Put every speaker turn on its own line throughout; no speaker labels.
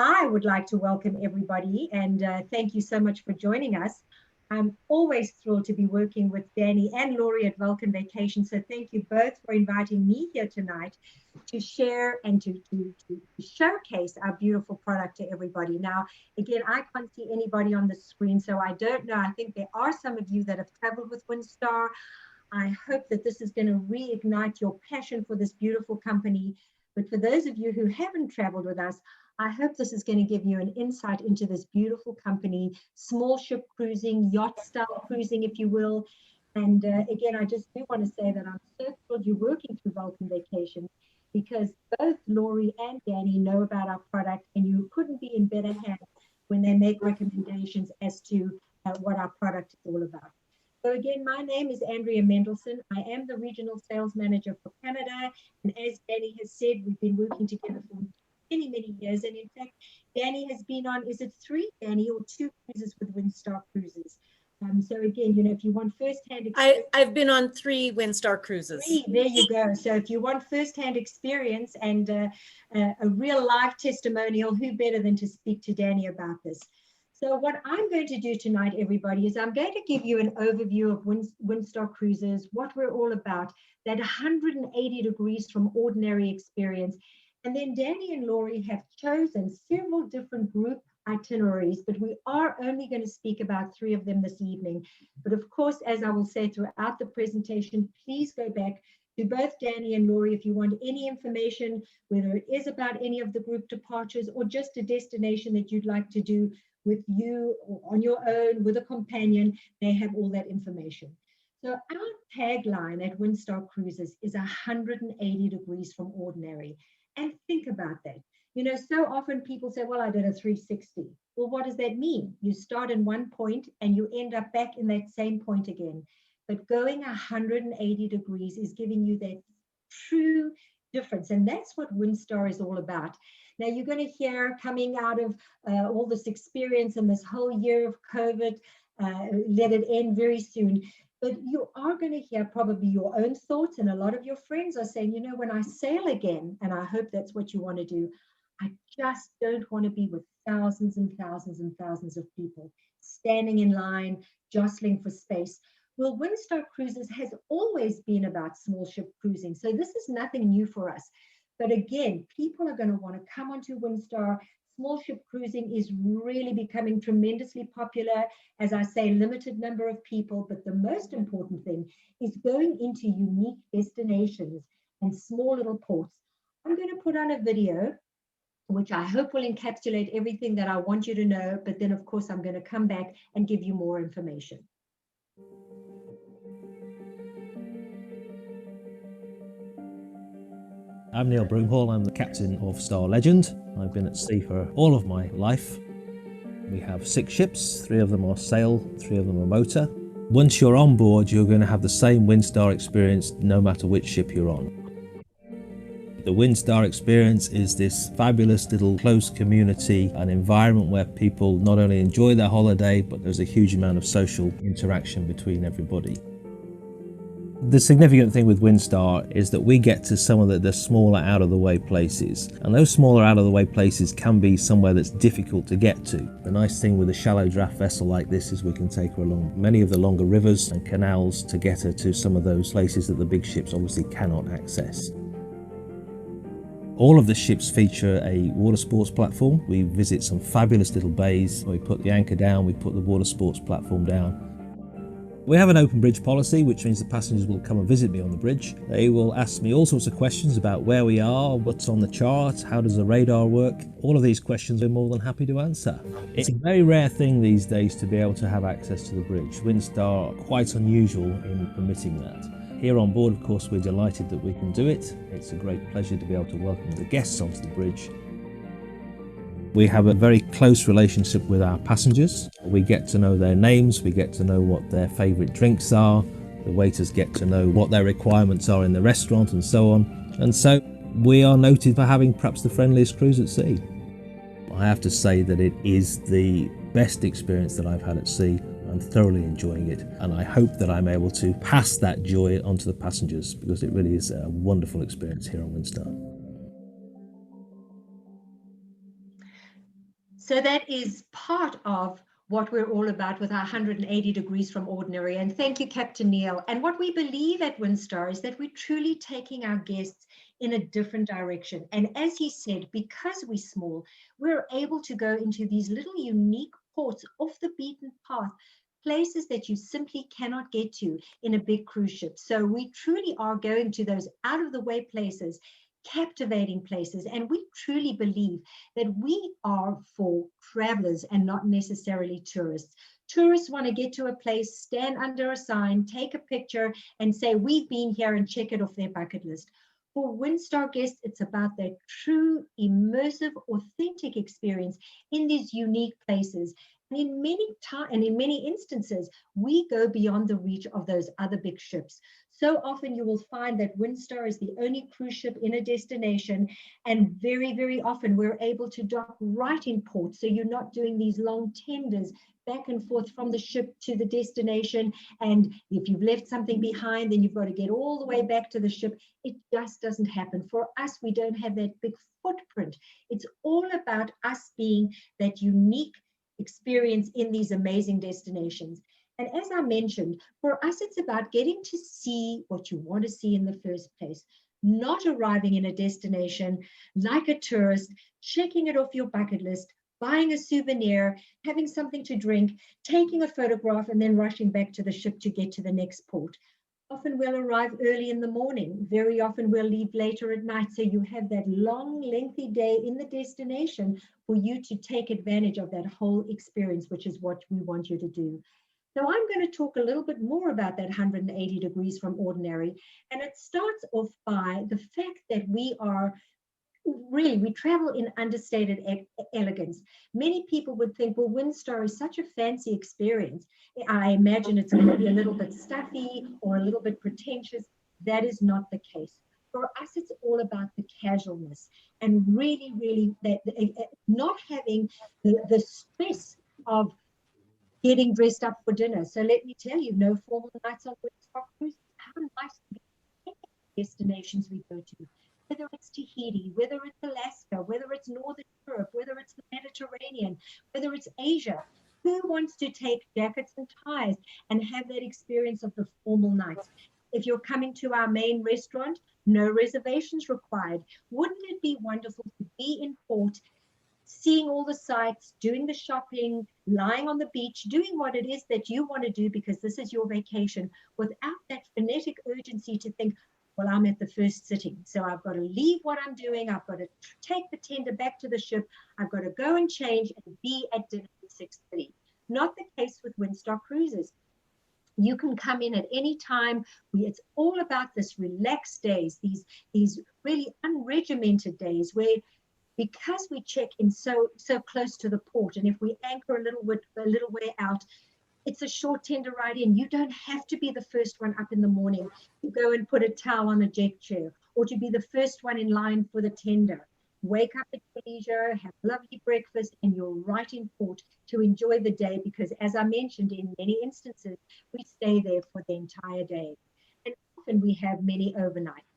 I would like to welcome everybody and thank you so much for joining us. I'm always thrilled to be working with Danny and Laurie at Vulcan Vacation. So thank you both for inviting me here tonight to share and to showcase our beautiful product to everybody. Now, again, I can't see anybody on the screen, so I don't know. I think there are some of you that have traveled with Windstar. I hope that this is going to reignite your passion for this beautiful company. But for those of you who haven't traveled with us, I hope this is going to give you an insight into this beautiful company, small ship cruising, yacht style cruising, if you will. And again, I just do want to say that I'm so thrilled you're working through Vulcan Vacation because both Laurie and Danny know about our product, and you couldn't be in better hands when they make recommendations as to what our product is all about. So again, my name is Andrea Mendelsohn. I am the Regional Sales Manager for Canada. And as Danny has said, we've been working together for many, many years. And in fact, Danny has been on, is it 3, Danny, or 2 cruises with Windstar Cruises? So again, if you want firsthand
experience. I've been on 3 Windstar Cruises.
3, there you go. So if you want firsthand experience and a real live testimonial, who better than to speak to Danny about this? So what I'm going to do tonight, everybody, is I'm going to give you an overview of Windstar Cruises, what we're all about, that 180 degrees from ordinary experience. And then Danny and Laurie have chosen several different group itineraries, but we are only going to speak about 3 of them this evening. But of course, as I will say throughout the presentation, please go back to both Danny and Laurie if you want any information, whether it is about any of the group departures or just a destination that you'd like to do with you or on your own with a companion. They have all that information. So our tagline at Windstar Cruises is 180 degrees from ordinary. And think about that. So often people say, well, I did a 360. Well, what does that mean? You start in one point and you end up back in that same point again. But going 180 degrees is giving you that true difference. And that's what Windstar is all about. Now, you're going to hear coming out of all this experience and this whole year of COVID, let it end very soon. But you are going to hear probably your own thoughts. And a lot of your friends are saying, when I sail again, and I hope that's what you want to do, I just don't want to be with thousands and thousands and thousands of people standing in line, jostling for space. Well, Windstar Cruises has always been about small ship cruising. So this is nothing new for us. But again, people are going to want to come onto Windstar. Small ship cruising is really becoming tremendously popular. As I say, limited number of people. But the most important thing is going into unique destinations and small little ports. I'm going to put on a video, which I hope will encapsulate everything that I want you to know. But then, of course, I'm going to come back and give you more information.
I'm Neil Broomhall, I'm the captain of Star Legend. I've been at sea for all of my life. We have 6 ships, 3 of them are sail, 3 of them are motor. Once you're on board, you're going to have the same Windstar experience no matter which ship you're on. The Windstar experience is this fabulous little close community, an environment where people not only enjoy their holiday, but there's a huge amount of social interaction between everybody. The significant thing with Windstar is that we get to some of the smaller out-of-the-way places, and those smaller out-of-the-way places can be somewhere that's difficult to get to. The nice thing with a shallow draft vessel like this is we can take her along many of the longer rivers and canals to get her to some of those places that the big ships obviously cannot access. All of the ships feature a water sports platform. We visit some fabulous little bays. We put the anchor down, we put the water sports platform down. We have an open bridge policy, which means the passengers will come and visit me on the bridge. They will ask me all sorts of questions about where we are, what's on the chart, how does the radar work. All of these questions we're more than happy to answer. It's a very rare thing these days to be able to have access to the bridge. Windstar are quite unusual in permitting that. Here on board, of course, we're delighted that we can do it. It's a great pleasure to be able to welcome the guests onto the bridge. We have a very close relationship with our passengers. We get to know their names, we get to know what their favourite drinks are, the waiters get to know what their requirements are in the restaurant and so on. And so we are noted for having perhaps the friendliest cruise at sea. I have to say that it is the best experience that I've had at sea. I'm thoroughly enjoying it, and I hope that I'm able to pass that joy onto the passengers, because it really is a wonderful experience here on Windstar.
So that is part of what we're all about with our 180 degrees from ordinary. And thank you, Captain Neil. And what we believe at Windstar is that we're truly taking our guests in a different direction. And as he said, because we're small, we're able to go into these little unique ports off the beaten path, places that you simply cannot get to in a big cruise ship. So we truly are going to those out of the way places, captivating places. And we truly believe that we are for travelers and not necessarily tourists. Tourists want to get to a place, stand under a sign, take a picture, and say, we've been here, and check it off their bucket list. For Windstar guests, it's about that true, immersive, authentic experience in these unique places. And in many instances, we go beyond the reach of those other big ships. So often you will find that Windstar is the only cruise ship in a destination, and very, very often we're able to dock right in port. So you're not doing these long tenders back and forth from the ship to the destination. And if you've left something behind, then you've got to get all the way back to the ship. It just doesn't happen. For us, we don't have that big footprint. It's all about us being that unique experience in these amazing destinations. And as I mentioned, for us, it's about getting to see what you want to see in the first place, not arriving in a destination like a tourist, checking it off your bucket list, buying a souvenir, having something to drink, taking a photograph, and then rushing back to the ship to get to the next port. Often we'll arrive early in the morning. Very often we'll leave later at night. So you have that long, lengthy day in the destination for you to take advantage of that whole experience, which is what we want you to do. So I'm going to talk a little bit more about that 180 degrees from ordinary. And it starts off by the fact that we travel in understated elegance. Many people would think, well, Windstar is such a fancy experience. I imagine it's going to be a little bit stuffy or a little bit pretentious. That is not the case. For us, it's all about the casualness and really, really not having the stress of getting dressed up for dinner. So let me tell you, no formal nights on Windstar Cruises. How nice to be destinations we go to. Whether it's Tahiti, whether it's Alaska, whether it's Northern Europe, whether it's the Mediterranean, whether it's Asia. Who wants to take jackets and ties and have that experience of the formal nights? If you're coming to our main restaurant, no reservations required. Wouldn't it be wonderful to be in port, seeing all the sights, doing the shopping, lying on the beach, doing what it is that you want to do because this is your vacation, without that frenetic urgency to think, well, I'm at the first sitting, so I've got to leave what I'm doing. I've got to take the tender back to the ship. I've got to go and change and be at dinner at 6:30. Not the case with Windstar Cruises. You can come in at any time. It's all about this relaxed days, these really unregimented days where, because we check in so close to the port, and if we anchor a little way out, it's a short tender ride in. You don't have to be the first one up in the morning to go and put a towel on a deck chair, or to be the first one in line for the tender. Wake up at your leisure, have a lovely breakfast, and you're right in port to enjoy the day, because as I mentioned, in many instances, we stay there for the entire day. And often we have many overnights.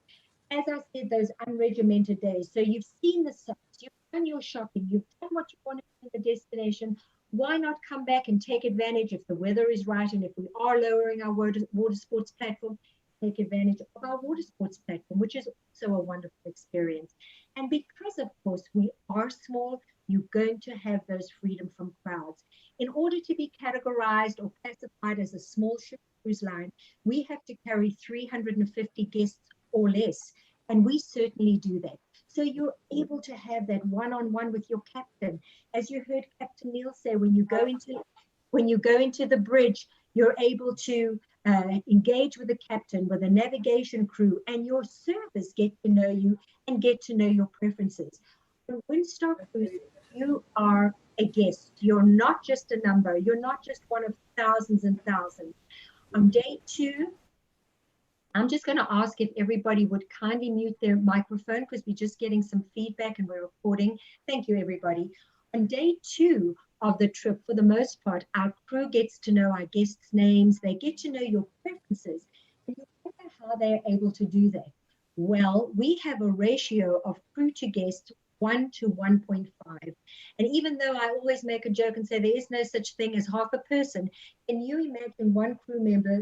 As I said, those unregimented days. So you've seen the sights, you've done your shopping, you've done what you want to do in the destination. Why not come back and take advantage if the weather is right, and if we are lowering our water sports platform, take advantage of our water sports platform, which is also a wonderful experience. And because, of course, we are small, you're going to have those freedom from crowds. In order to be categorized or classified as a small ship cruise line, we have to carry 350 guests or less, and we certainly do that. So you're able to have that one-on-one with your captain. As you heard Captain Neil say, when you go into the bridge, you're able to engage with the captain, with the navigation crew, and your service get to know you and get to know your preferences. On Windstar Cruises, you are a guest. You're not just a number. You're not just one of thousands and thousands. On day 2, I'm just going to ask if everybody would kindly mute their microphone, because we're just getting some feedback and we're recording. Thank you, everybody. On day 2 of the trip, for the most part, our crew gets to know our guests' names. They get to know your preferences. And you wonder how they're able to do that. Well, we have a ratio of crew to guests 1 to 1.5. And even though I always make a joke and say there is no such thing as half a person, can you imagine one crew member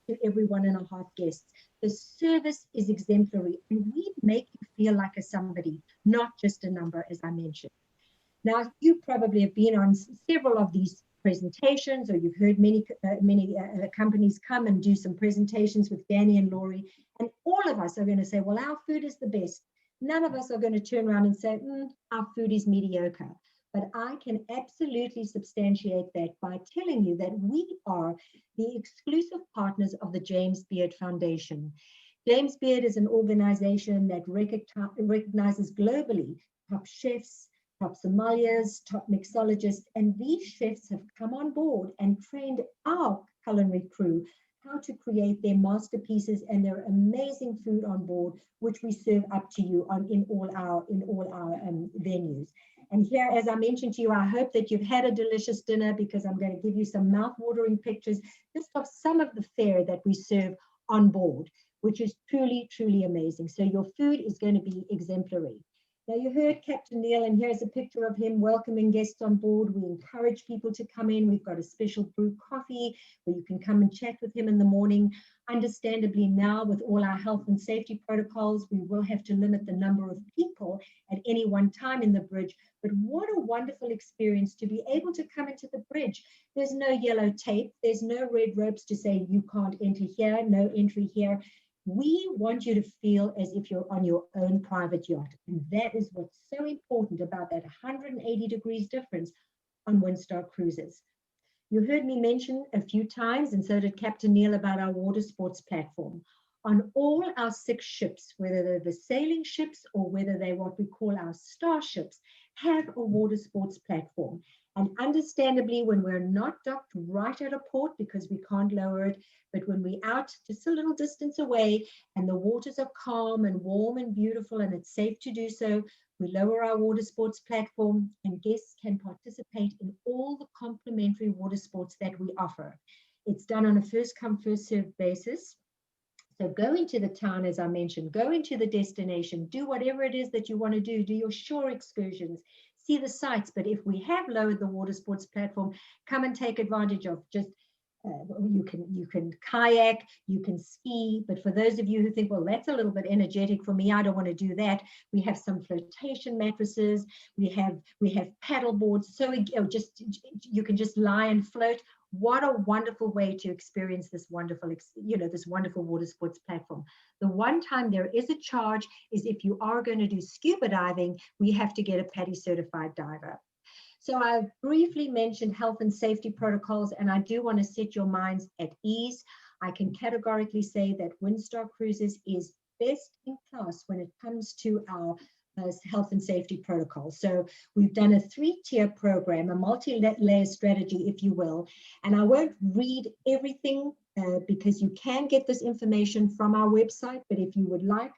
to every 1.5 guests? The service is exemplary, and we make you feel like a somebody, not just a number, as I mentioned. Now, you probably have been on several of these presentations, or you've heard many companies come and do some presentations with Danny and Laurie, and all of us are going to say, well, our food is the best. None of us are going to turn around and say, our food is mediocre. But I can absolutely substantiate that by telling you that we are the exclusive partners of the James Beard Foundation. James Beard is an organization that recognizes globally top chefs, top sommeliers, top mixologists, and these chefs have come on board and trained our culinary crew how to create their masterpieces and their amazing food on board, which we serve up to you in all our venues. And here, as I mentioned to you, I hope that you've had a delicious dinner, because I'm going to give you some mouth-watering pictures just of some of the fare that we serve on board, which is truly, truly amazing. So your food is going to be exemplary. Now, you heard Captain Neil, and here's a picture of him welcoming guests on board. We encourage people to come in. We've got a special brew coffee where you can come and chat with him in the morning. Understandably, now with all our health and safety protocols, we will have to limit the number of people at any one time in the bridge. But what a wonderful experience to be able to come into the bridge. There's no yellow tape. There's no red ropes to say you can't enter here, no entry here. We want you to feel as if you're on your own private yacht. And that is what's so important about that 180 degrees difference on Windstar Cruises. You heard me mention a few times, and so did Captain Neil, about our water sports platform. On all our 6 ships, whether they're the sailing ships or whether they're what we call our starships, have a water sports platform. And understandably, when we're not docked right at a port because we can't lower it, but when we're out just a little distance away and the waters are calm and warm and beautiful and it's safe to do so, we lower our water sports platform and guests can participate in all the complimentary water sports that we offer. It's done on a first come, first served basis. So go into the town, as I mentioned, go into the destination, do whatever it is that you want to do your shore excursions, see the sights. But if we have lowered the water sports platform, come and take advantage of just you can kayak, you can ski. But for those of you who think, well, that's a little bit energetic for me, I don't want to do that, we have some flotation mattresses, we have paddle boards, so you can just lie and float. What a wonderful way to experience this wonderful, this wonderful water sports platform. The one time there is a charge is if you are going to do scuba diving, we have to get a PADI certified diver. So I briefly mentioned health and safety protocols, and I do want to set your minds at ease. I can categorically say that Windstar Cruises is best in class when it comes to our health and safety protocols. So we've done a 3-tier program, a multi-layer strategy, if you will. And I won't read everything because you can get this information from our website, but if you would like,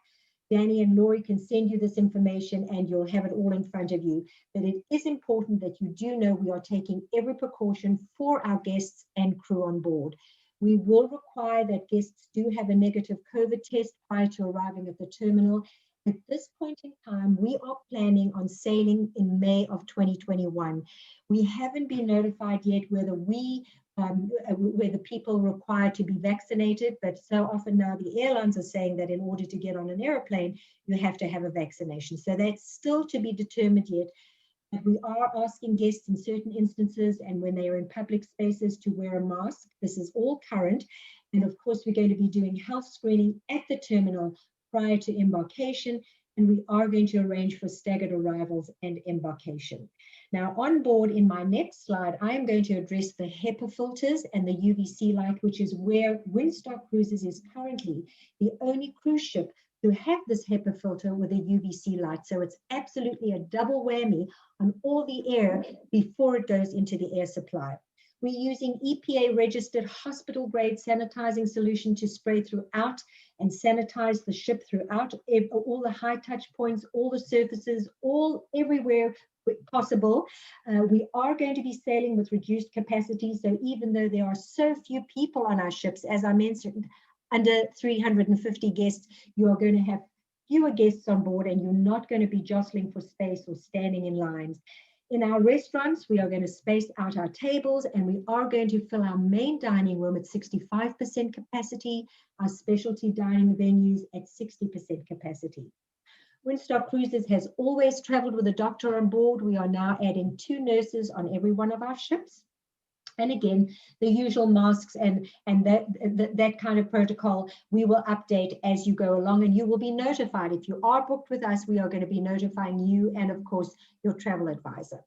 Danny and Laurie can send you this information and you'll have it all in front of you. But it is important that you do know we are taking every precaution for our guests and crew on board. We will require that guests do have a negative COVID test prior to arriving at the terminal. At this point in time, we are planning on sailing in May of 2021. We haven't been notified yet whether whether people are required to be vaccinated, but so often now the airlines are saying that in order to get on an airplane, you have to have a vaccination. So that's still to be determined yet. But we are asking guests in certain instances and when they are in public spaces to wear a mask. This is all current. And of course, we're going to be doing health screening at the terminal prior to embarkation, and we are going to arrange for staggered arrivals and embarkation. Now, on board in my next slide, I am going to address the HEPA filters and the UVC light, which is where Windstar Cruises is currently the only cruise ship to have this HEPA filter with a UVC light. So it's absolutely a double whammy on all the air before it goes into the air supply. We're using EPA-registered hospital-grade sanitizing solution to spray throughout and sanitize the ship throughout, all the high touch points, all the surfaces, everywhere possible. We are going to be sailing with reduced capacity, so even though there are so few people on our ships, as I mentioned, under 350 guests, you are going to have fewer guests on board, and you're not going to be jostling for space or standing in lines. In our restaurants, we are going to space out our tables, and we are going to fill our main dining room at 65% capacity, our specialty dining venues at 60% capacity. Windstar Cruises has always traveled with a doctor on board. We are now adding 2 nurses on every one of our ships. And again, the usual masks and that kind of protocol, we will update as you go along, and you will be notified. If you are booked with us, we are going to be notifying you and, of course, your travel advisor.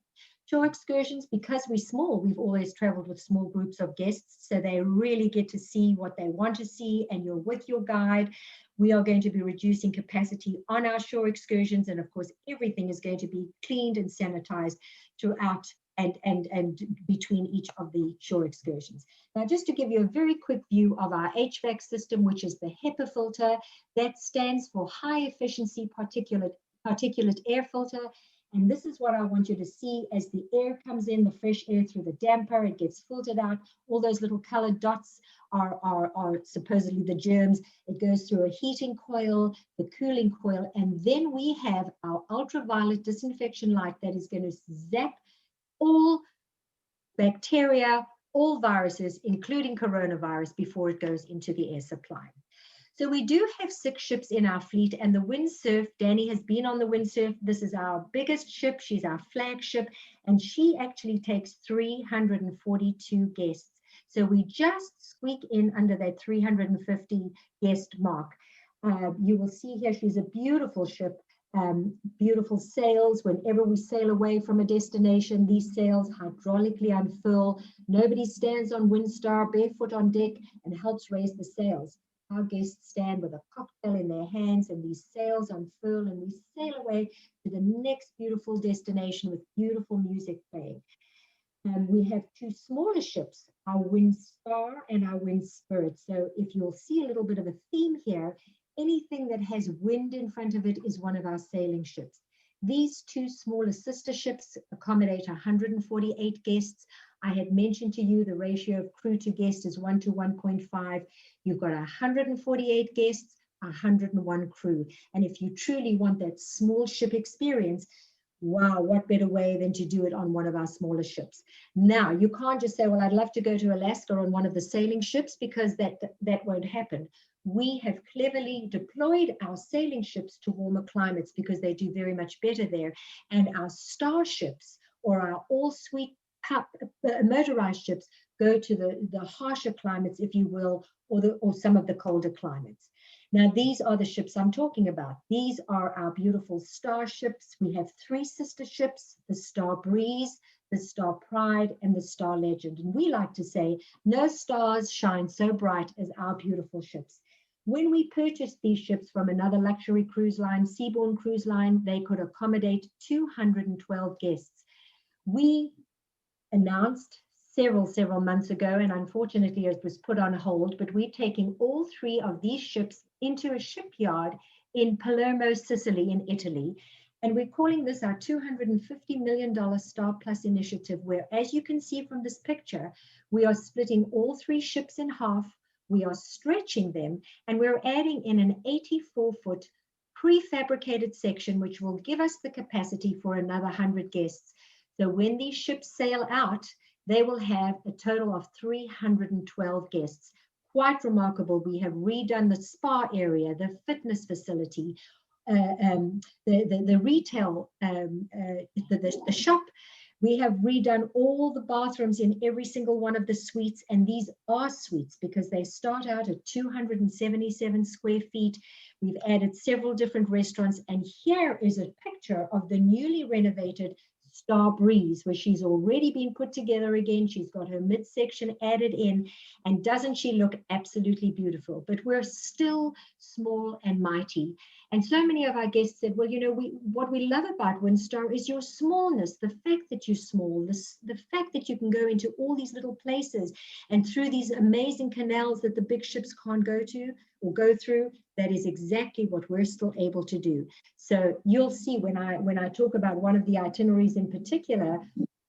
Shore excursions, because we're small, we've always traveled with small groups of guests, so they really get to see what they want to see, and you're with your guide. We are going to be reducing capacity on our shore excursions, and of course, everything is going to be cleaned and sanitized throughout and between each of the shore excursions. Now, just to give you a very quick view of our HVAC system, which is the HEPA filter, that stands for high efficiency particulate air filter. And this is what I want you to see as the air comes in, the fresh air through the damper, it gets filtered out. All those little colored dots are supposedly the germs. It goes through a heating coil, the cooling coil, and then we have our ultraviolet disinfection light that is going to zap all bacteria, all viruses, including coronavirus, before it goes into the air supply. So we do have 6 ships in our fleet, and the Windsurf, Danny has been on the Windsurf. This is our biggest ship. She's our flagship, and she actually takes 342 guests. So we just squeak in under that 350 guest mark. You will see here, she's a beautiful ship. Beautiful sails. Whenever we sail away from a destination, these sails hydraulically unfurl. Nobody stands on Windstar barefoot on deck and helps raise the sails. Our guests stand with a cocktail in their hands, and these sails unfurl, and we sail away to the next beautiful destination with beautiful music playing. We have 2 smaller ships, our Windstar and our Windspirit. So if you'll see a little bit of a theme here, anything that has wind in front of it is one of our sailing ships. These 2 smaller sister ships accommodate 148 guests. I had mentioned to you the ratio of crew to guest is 1 to 1.5. You've got 148 guests, 101 crew. And if you truly want that small ship experience, wow, what better way than to do it on one of our smaller ships. Now, you can't just say, well, I'd love to go to Alaska on one of the sailing ships, because that won't happen. We have cleverly deployed our sailing ships to warmer climates because they do very much better there. And our star ships, or our all-suite motorized ships, go to the harsher climates, if you will, or some of the colder climates. Now, these are the ships I'm talking about. These are our beautiful star ships. We have 3 sister ships, the Star Breeze, the Star Pride, and the Star Legend. And we like to say, no stars shine so bright as our beautiful ships. When we purchased these ships from another luxury cruise line, Seabourn Cruise Line, they could accommodate 212 guests. We announced several months ago, and unfortunately it was put on hold, but we're taking all 3 of these ships into a shipyard in Palermo, Sicily, in Italy. And we're calling this our $250 million Star Plus initiative, where, as you can see from this picture, we are splitting all 3 ships in half. We are stretching them, and we're adding in an 84-foot prefabricated section, which will give us the capacity for another 100 guests. So when these ships sail out, they will have a total of 312 guests. Quite remarkable. We have redone the spa area, the fitness facility, the retail, the shop. We have redone all the bathrooms in every single one of the suites, and these are suites because they start out at 277 square feet. We've added several different restaurants, and here is a picture of the newly renovated Star Breeze, where she's already been put together again. She's got her midsection added in, and doesn't she look absolutely beautiful? But we're still small and mighty. And so many of our guests said, well, you know, what we love about Windstar is your smallness, the fact that you're small, the fact that you can go into all these little places and through these amazing canals that the big ships can't go to or go through. That is exactly what we're still able to do. So you'll see when I talk about one of the itineraries in particular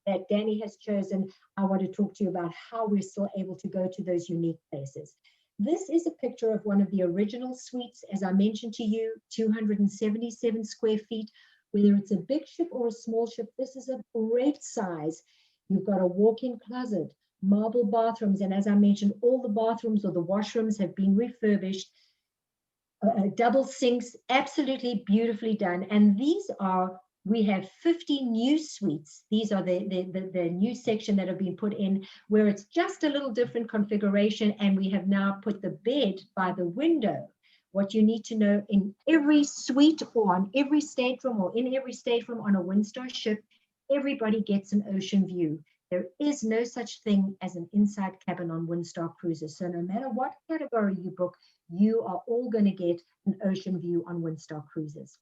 that Danny has chosen, I want to talk to you about how we're still able to go to those unique places. This is a picture of one of the original suites, as I mentioned to you, 277 square feet. Whether it's a big ship or a small ship, this is a great size. You've got a walk-in closet, marble bathrooms, and as I mentioned, all the bathrooms or the washrooms have been refurbished. Double sinks, absolutely beautifully done. And these are, we have 50 new suites. These are the new section that have been put in where it's just a little different configuration. And we have now put the bed by the window. What you need to know, in every suite or on every stateroom or in every stateroom on a Windstar ship, everybody gets an ocean view. There is no such thing as an inside cabin on Windstar Cruises. So no matter what category you book, you are all going to get an ocean view on Windstar Cruises.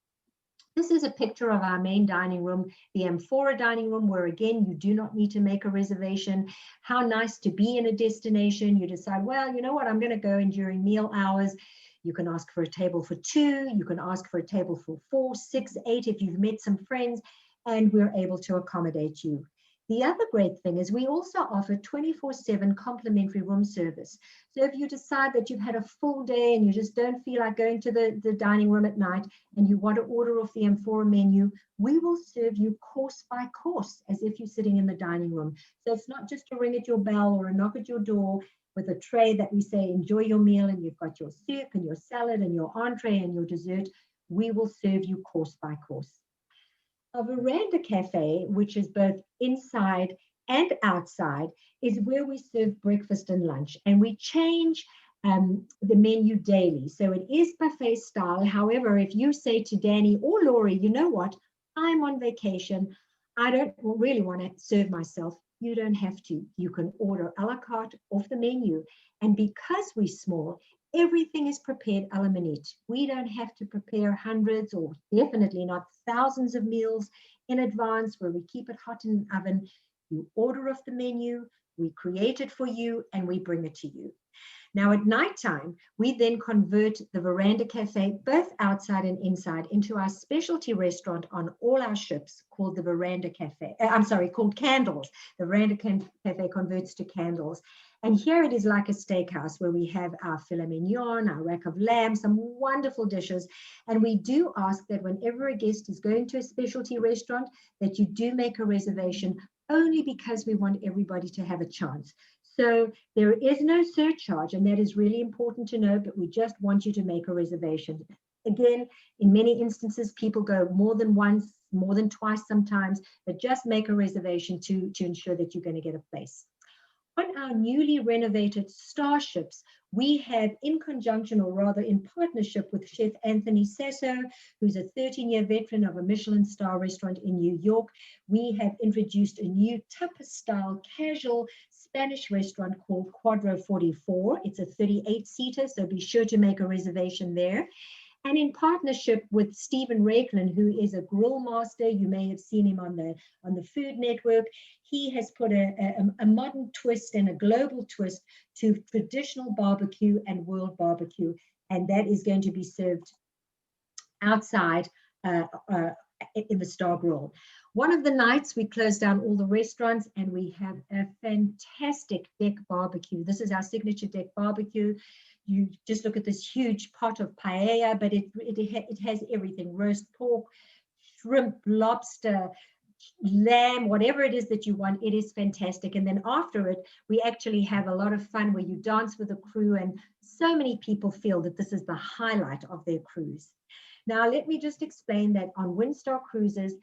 This is a picture of our main dining room, the Amphora dining room, where again, you do not need to make a reservation. How nice to be in a destination. You decide, well, you know what, I'm going to go in during meal hours. You can ask for a table for 2. You can ask for a table for 4, 6, 8 if you've met some friends, and we're able to accommodate you. The other great thing is we also offer 24/7 complimentary room service. So if you decide that you've had a full day and you just don't feel like going to the dining room at night and you want to order off the Amphora menu, we will serve you course by course as if you're sitting in the dining room. So it's not just a ring at your bell or a knock at your door with a tray that we say, enjoy your meal, and you've got your soup and your salad and your entree and your dessert. We will serve you course by course. A veranda cafe, which is both inside and outside, is where we serve breakfast and lunch, and we change the menu daily. So it is buffet style. However, if you say to Danny or Laurie, you know what, I'm on vacation, I don't really want to serve myself, you don't have to. You can order a la carte off the menu. And because we're small, everything is prepared a la minute. We don't have to prepare hundreds or definitely not thousands of meals in advance where we keep it hot in the oven. You order off the menu, we create it for you, and we bring it to you. Now at nighttime, we then convert the veranda cafe, both outside and inside, into our specialty restaurant on all our ships called the Veranda Cafe. Called Candles. The Veranda Cafe converts to Candles. And here it is like a steakhouse where we have our filet mignon, our rack of lamb, some wonderful dishes. And we do ask that whenever a guest is going to a specialty restaurant, that you do make a reservation, only because we want everybody to have a chance. So there is no surcharge, and that is really important to know, but we just want you to make a reservation. Again, in many instances, people go more than once, more than twice sometimes, but just make a reservation to ensure that you're going to get a place. On our newly renovated starships, we have, in conjunction, or rather in partnership with Chef Anthony Sasso, who's a 13-year veteran of a Michelin star restaurant in New York, we have introduced a new tapas-style casual Spanish restaurant called Quadro 44. It's a 38-seater, so be sure to make a reservation there. And in partnership with Stephen Rakeland, who is a grill master, you may have seen him on the Food Network, he has put a modern twist and a global twist to traditional barbecue and world barbecue, and that is going to be served outside in the Star Grill. One of the nights we close down all the restaurants and we have a fantastic deck barbecue. This is our signature deck barbecue. You just look at this huge pot of paella, but it has everything: roast pork, shrimp, lobster, lamb, whatever it is that you want. It is fantastic. And then after it, we actually have a lot of fun where you dance with the crew, and so many people feel that this is the highlight of their cruise. Now, let me just explain that on Windstar Cruises,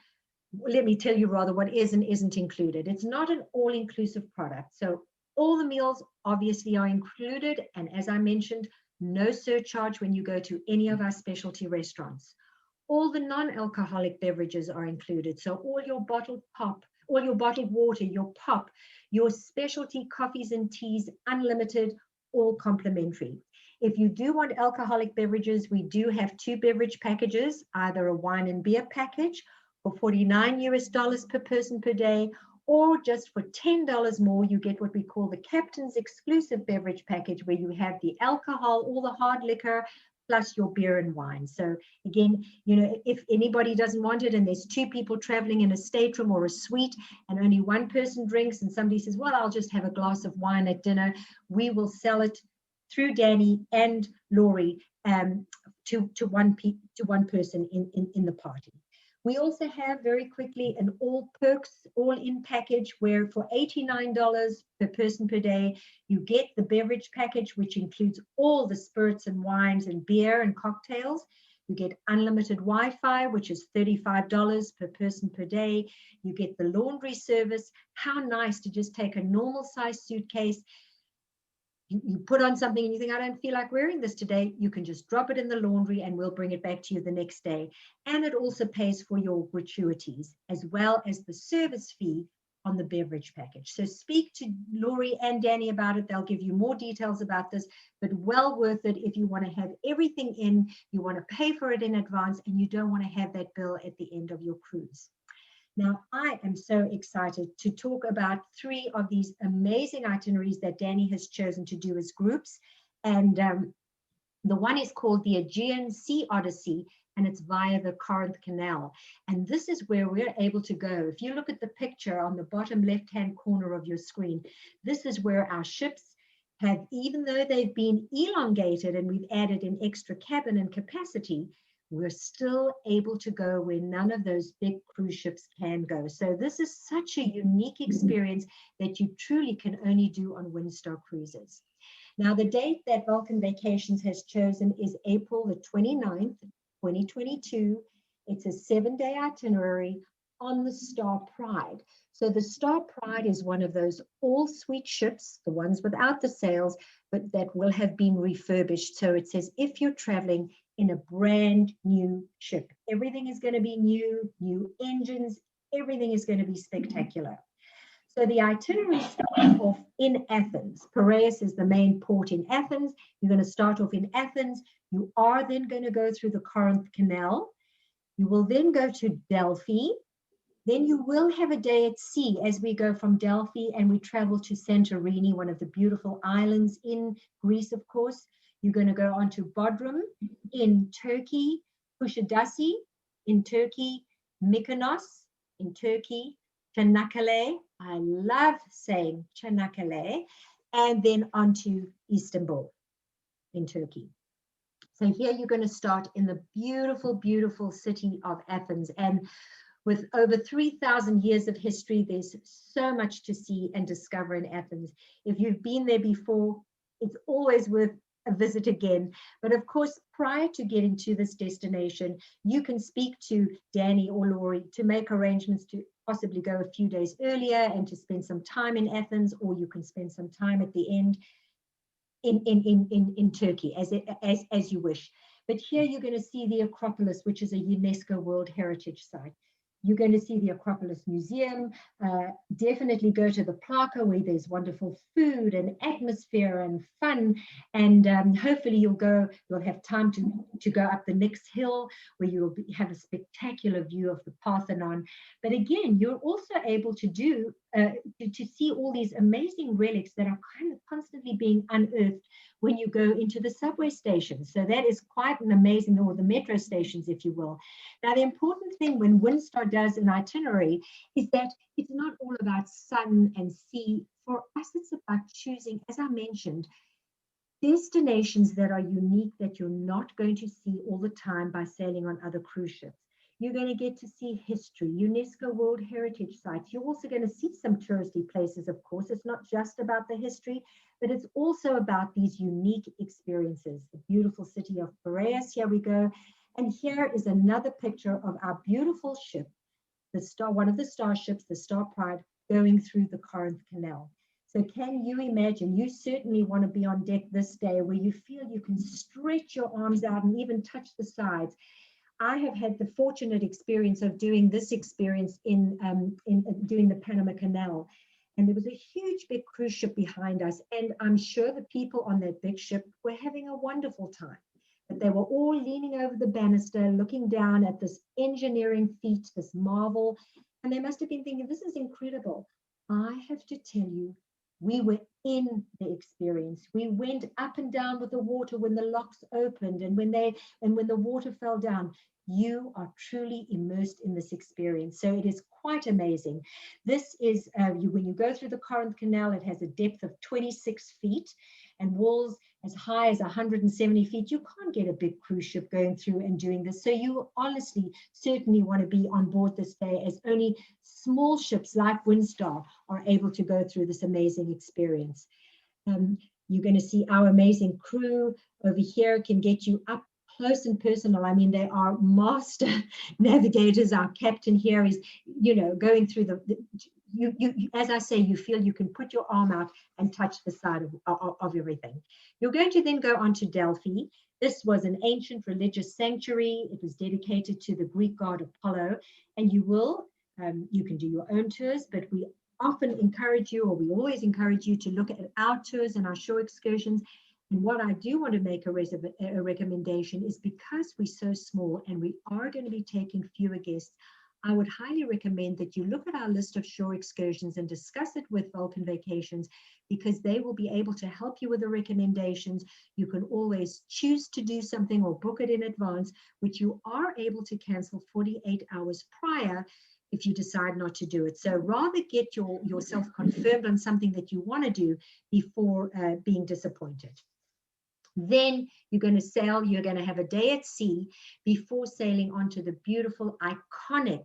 let me tell you rather what is and isn't included. It's not an all-inclusive product. So all the meals obviously are included. And as I mentioned, no surcharge when you go to any of our specialty restaurants. All the non-alcoholic beverages are included. So all your bottled pop, all your bottled water, your pop, your specialty coffees and teas, unlimited, all complimentary. If you do want alcoholic beverages, we do have 2 beverage packages, either a wine and beer package for $49 per person per day, or just for $10 more, you get what we call the Captain's Exclusive Beverage Package, where you have the alcohol, all the hard liquor, plus your beer and wine. So again, you know, if anybody doesn't want it and there's 2 people traveling in a stateroom or a suite and only 1 person drinks and somebody says, well, I'll just have a glass of wine at dinner, we will sell it through Danny and Laurie to one person in the party. We also have, very quickly, an all perks, all-in package where for $89 per person per day, you get the beverage package, which includes all the spirits and wines and beer and cocktails. You get unlimited Wi-Fi, which is $35 per person per day. You get the laundry service. How nice to just take a normal size suitcase. You put on something and you think, I don't feel like wearing this today. You can just drop it in the laundry and we'll bring it back to you the next day. And it also pays for your gratuities as well as the service fee on the beverage package. So speak to Laurie and Danny about it. They'll give you more details about this, but well worth it if you want to have everything in, you want to pay for it in advance, and you don't want to have that bill at the end of your cruise. Now, I am so excited to talk about 3 of these amazing itineraries that Danny has chosen to do as groups. And the one is called the Aegean Sea Odyssey, and it's via the Corinth Canal. And this is where we're able to go. If you look at the picture on the bottom left-hand corner of your screen, this is where our ships have, even though they've been elongated and we've added an extra cabin and capacity, we're still able to go where none of those big cruise ships can go. So this is such a unique experience that you truly can only do on Windstar Cruises. Now, the date that Vulcan Vacations has chosen is April the 29th, 2022. It's a 7-day itinerary on the Star Pride. So the Star Pride is one of those all-suite ships, the ones without the sails, but that will have been refurbished. So it says if you're traveling in a brand new ship, everything is going to be new engines, everything is going to be spectacular. So the itinerary starts off in Athens. Piraeus is the main port in Athens. You're going to start off in Athens. You are then going to go through the Corinth Canal. You will then go to Delphi. Then you will have a day at sea as we go from Delphi and we travel to Santorini, one of the beautiful islands in Greece, of course. You're going to go on to Bodrum in Turkey, Kushadasi in Turkey, Mykonos in Turkey, Çanakkale, I love saying Çanakkale, and then on to Istanbul in Turkey. So here you're going to start in the beautiful, beautiful city of Athens. And with over 3,000 years of history, there's so much to see and discover in Athens. If you've been there before, it's always worth a visit again. But of course, prior to getting to this destination, you can speak to Danny or Laurie to make arrangements to possibly go a few days earlier and to spend some time in Athens, or you can spend some time at the end in Turkey, as you wish. But here you're going to see the Acropolis, which is a UNESCO World Heritage Site. You're going to see the Acropolis Museum. Definitely go to the Plaza where there's wonderful food and atmosphere and fun. And hopefully you'll have time to go up the next hill where you'll have a spectacular view of the Parthenon. But again, you're also able to to see all these amazing relics that are kind of constantly being unearthed when you go into the subway stations. So that is quite an amazing, or the metro stations, if you will. Now, the important thing when Windstar does an itinerary is that it's not all about sun and sea. For us, it's about choosing, as I mentioned, destinations that are unique that you're not going to see all the time by sailing on other cruise ships. You're going to get to see history, UNESCO World Heritage Sites. You're also going to see some touristy places, of course. It's not just about the history, but it's also about these unique experiences. The beautiful city of Piraeus, here we go. And here is another picture of our beautiful ship, one of the starships, the Star Pride, going through the Corinth Canal. So can you imagine? You certainly want to be on deck this day where you feel you can stretch your arms out and even touch the sides. I have had the fortunate experience of doing this experience in doing the Panama Canal. And there was a huge big cruise ship behind us. And I'm sure the people on that big ship were having a wonderful time. But they were all leaning over the banister, looking down at this engineering feat, this marvel. And they must have been thinking, this is incredible. I have to tell you, we were in the experience. We went up and down with the water when the locks opened and when the water fell down. You are truly immersed in this experience. So it is quite amazing. This is, when you go through the Corinth Canal, it has a depth of 26 feet and walls as high as 170 feet. You can't get a big cruise ship going through and doing this. So you honestly certainly want to be on board this day, as only small ships like Windstar are able to go through this amazing experience. You're going to see our amazing crew over here can get you up close and personal. I mean, they are master navigators. Our captain here is, going through as I say, you feel you can put your arm out and touch the side of everything. You're going to then go on to Delphi. This was an ancient religious sanctuary. It was dedicated to the Greek god Apollo, and you can do your own tours, but we often encourage you, or we always encourage you, to look at our tours and our shore excursions. And what I do want to make a recommendation is, because we're so small and we are going to be taking fewer guests, I would highly recommend that you look at our list of shore excursions and discuss it with Vulcan Vacations, because they will be able to help you with the recommendations. You can always choose to do something or book it in advance, which you are able to cancel 48 hours prior if you decide not to do it. So rather get yourself confirmed on something that you want to do before being disappointed. Then you're going to sail. You're going to have a day at sea before sailing onto the beautiful, iconic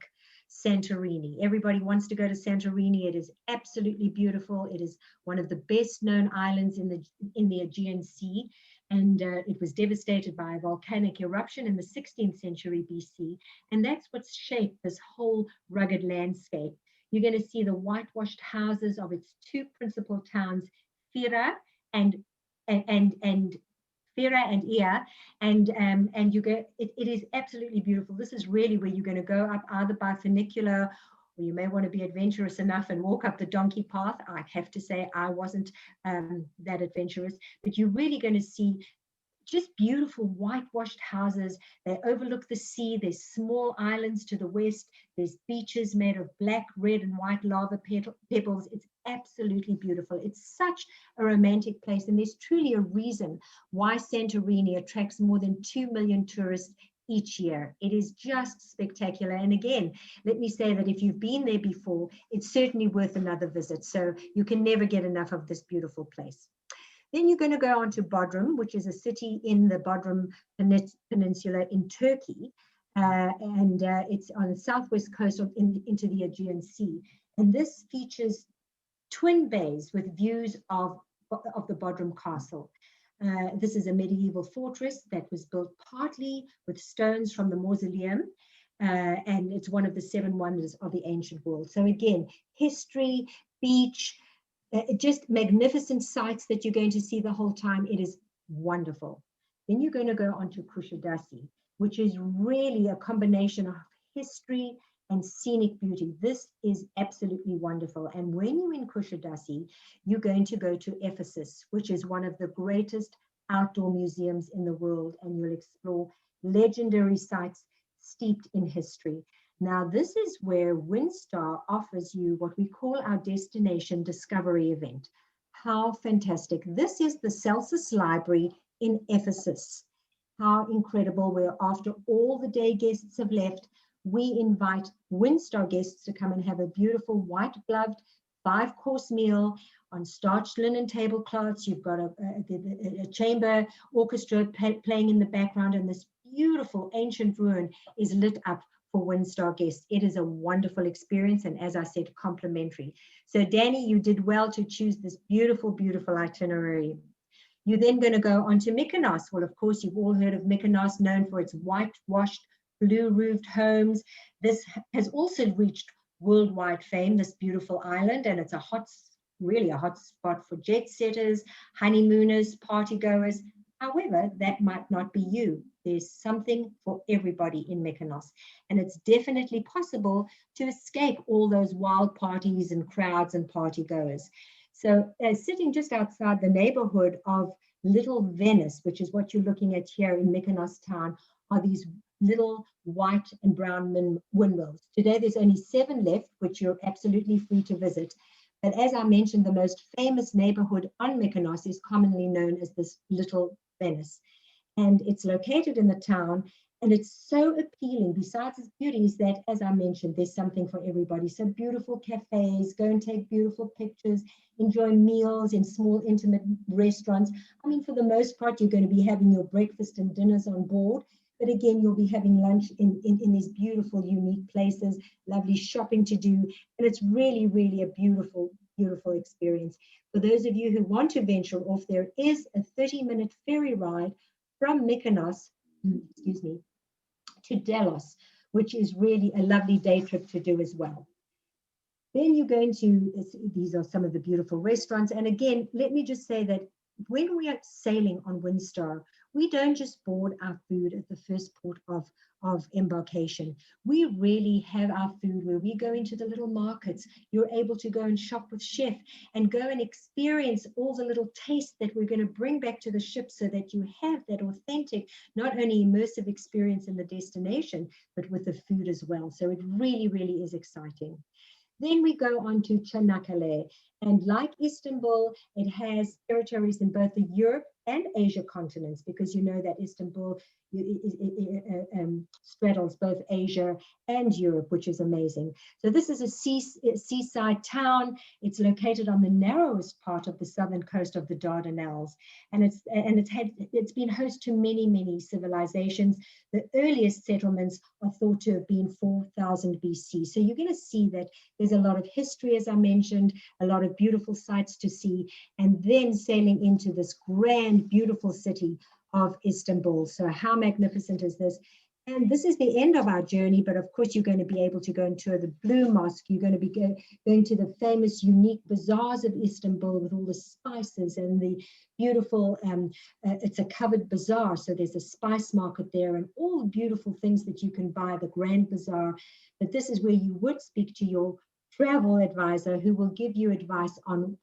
Santorini. Everybody wants to go to Santorini. It is absolutely beautiful. It is one of the best known islands in the Aegean Sea, and it was devastated by a volcanic eruption in the 16th century BC, and that's what's shaped this whole rugged landscape. You're going to see the whitewashed houses of its two principal towns, Fira and Ia, and you go. It is absolutely beautiful. This is really where you're going to go up, either by funicular, or you may want to be adventurous enough and walk up the donkey path. I have to say I wasn't that adventurous, but you're really going to see just beautiful whitewashed houses. They overlook the sea. There's small islands to the west. There's beaches made of black, red, and white lava pebbles. It's absolutely beautiful. It's such a romantic place, and there's truly a reason why Santorini attracts more than 2 million tourists each year. It is just spectacular. And again, let me say that if you've been there before, it's certainly worth another visit. So you can never get enough of this beautiful place. Then you're going to go on to Bodrum, which is a city in the Bodrum Peninsula in Turkey. And it's on the southwest coast into the Aegean Sea. And this features twin bays with views of the Bodrum Castle. This is a medieval fortress that was built partly with stones from the mausoleum. And it's one of the 7 wonders of the ancient world. So again, history, beach, just magnificent sights that you're going to see the whole time. It is wonderful. Then you're going to go on to Kushadasi, which is really a combination of history and scenic beauty. This is absolutely wonderful. And when you're in Kushadasi, you're going to go to Ephesus, which is one of the greatest outdoor museums in the world, and you'll explore legendary sites steeped in history. Now, this is where Windstar offers you what we call our destination discovery event. How fantastic. This is the Celsus Library in Ephesus. How incredible. Where after all the day guests have left, we invite Windstar guests to come and have a beautiful white-gloved 5-course meal on starched linen tablecloths. You've got a chamber orchestra playing in the background, and this beautiful ancient ruin is lit up for Windstar guests. It is a wonderful experience, and as I said, complimentary. So Danny, you did well to choose this beautiful, beautiful itinerary. You're then going to go on to Mykonos. Well, of course, you've all heard of Mykonos, known for its whitewashed, blue-roofed homes. This has also reached worldwide fame, this beautiful island, and it's really a hot spot for jet setters, honeymooners, partygoers. However, that might not be you. There's something for everybody in Mykonos, and it's definitely possible to escape all those wild parties and crowds and partygoers. So sitting just outside the neighborhood of Little Venice, which is what you're looking at here in Mykonos town, are these little white and brown windmills. Today, there's only 7 left, which you're absolutely free to visit. But as I mentioned, the most famous neighborhood on Mykonos is commonly known as this Little Venice. And it's located in the town, And it's so appealing, besides its beauties, that, as I mentioned, there's something for everybody. So beautiful cafes, go and take beautiful pictures, enjoy meals in small, intimate restaurants. I mean, for the most part, you're going to be having your breakfast and dinners on board. But again, you'll be having lunch in these beautiful, unique places, lovely shopping to do. And it's really, really a beautiful, beautiful experience. For those of you who want to venture off, there is a 30-minute ferry ride from Mykonos, excuse me, to Delos, which is really a lovely day trip to do as well. Then you're going to, these are some of the beautiful restaurants. And again, let me just say that when we are sailing on Windstar, we don't just board our food at the first port of embarkation. We really have our food where we go into the little markets. You're able to go and shop with chef and go and experience all the little tastes that we're going to bring back to the ship, so that you have that authentic, not only immersive experience in the destination, but with the food as well. So it really, really is exciting. Then we go on to Çanakkale, and like Istanbul, it has territories in both the Europe and Asia continents, because you know that Istanbul straddles both Asia and Europe, which is amazing. So this is a seaside town. It's located on the narrowest part of the southern coast of the Dardanelles, and it's been host to many civilizations. The earliest settlements are thought to have been 4000 BC. So you're going to see that there's a lot of history, as I mentioned, a lot of beautiful sights to see, and then sailing into this grand, beautiful city of Istanbul. So how magnificent is this? And this is the end of our journey, but of course you're going to be able to go and tour the Blue Mosque. You're going to be going to the famous, unique bazaars of Istanbul with all the spices and the beautiful, it's a covered bazaar, so there's a spice market there and all the beautiful things that you can buy, the Grand Bazaar. But this is where you would speak to your travel advisor, who will give you advice on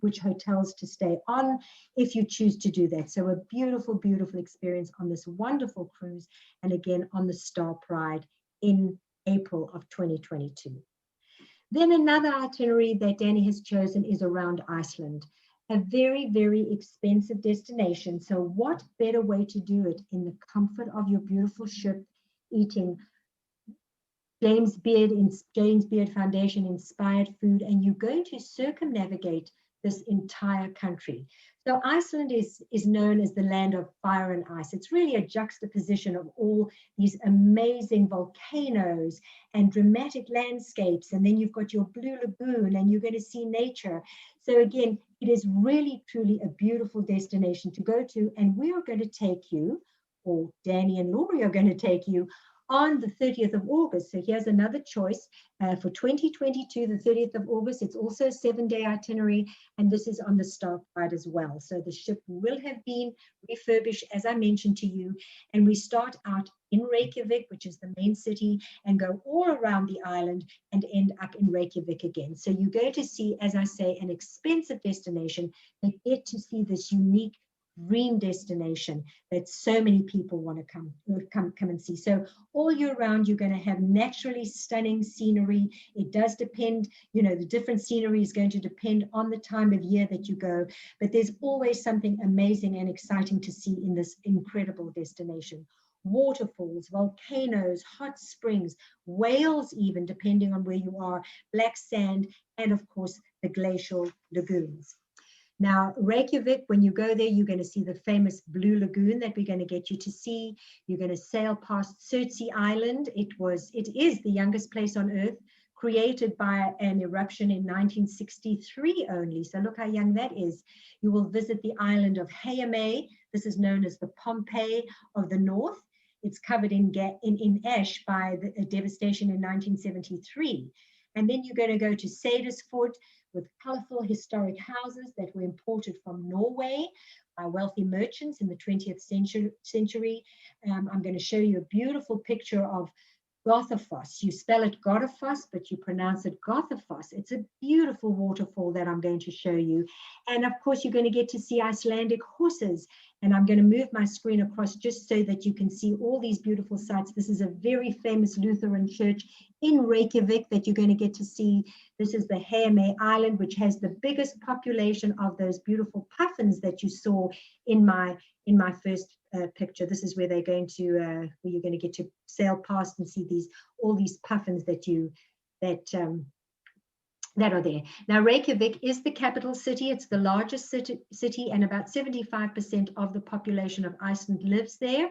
which hotels to stay on if you choose to do that. So a beautiful, beautiful experience on this wonderful cruise, and again on the Star Pride in April of 2022. Then another itinerary that Danny has chosen is around Iceland, a very, very expensive destination. So what better way to do it in the comfort of your beautiful ship, eating James Beard Foundation inspired food, and you're going to circumnavigate this entire country. So Iceland is known as the land of fire and ice. It's really a juxtaposition of all these amazing volcanoes and dramatic landscapes. And then you've got your blue lagoon, and you're going to see nature. So again, it is really, truly a beautiful destination to go to. And we are going to take you, or Danny and Laurie are going to take you, on the 30th of August. So here's another choice for 2022, the 30th of August. It's also a 7-day itinerary, and this is on the Star Pride as well. So the ship will have been refurbished, as I mentioned to you, and we start out in Reykjavik, which is the main city, and go all around the island and end up in Reykjavik again. So you're going to see, as I say, an expensive destination, but get to see this unique dream destination that so many people want to come and see. So all year round, you're going to have naturally stunning scenery. It does depend, the different scenery is going to depend on the time of year that you go, but there's always something amazing and exciting to see in this incredible destination. Waterfalls, volcanoes, hot springs, whales even, depending on where you are, black sand, and of course, the glacial lagoons. Now, Reykjavik, when you go there, you're going to see the famous Blue Lagoon that we're going to get you to see. You're going to sail past Surtsey Island. It is the youngest place on Earth, created by an eruption in 1963 only. So look how young that is. You will visit the island of Heimaey. This is known as the Pompeii of the North. It's covered in ash by the devastation in 1973. And then you're going to go to Seyðisfjörð, with colorful historic houses that were imported from Norway by wealthy merchants in the 20th century. I'm going to show you a beautiful picture of Goðafoss. You spell it Goðafoss, but you pronounce it Goðafoss. It's a beautiful waterfall that I'm going to show you. And of course, you're going to get to see Icelandic horses And I'm going to move my screen across just so that you can see all these beautiful sites. This is a very famous Lutheran church in Reykjavik that you're going to get to see. This is the Heimaey Island, which has the biggest population of those beautiful puffins that you saw in my first picture. This is where they're going to, where you're going to get to sail past and see all these puffins that are there. Now, Reykjavik is the capital city. It's the largest city, and about 75% of the population of Iceland lives there.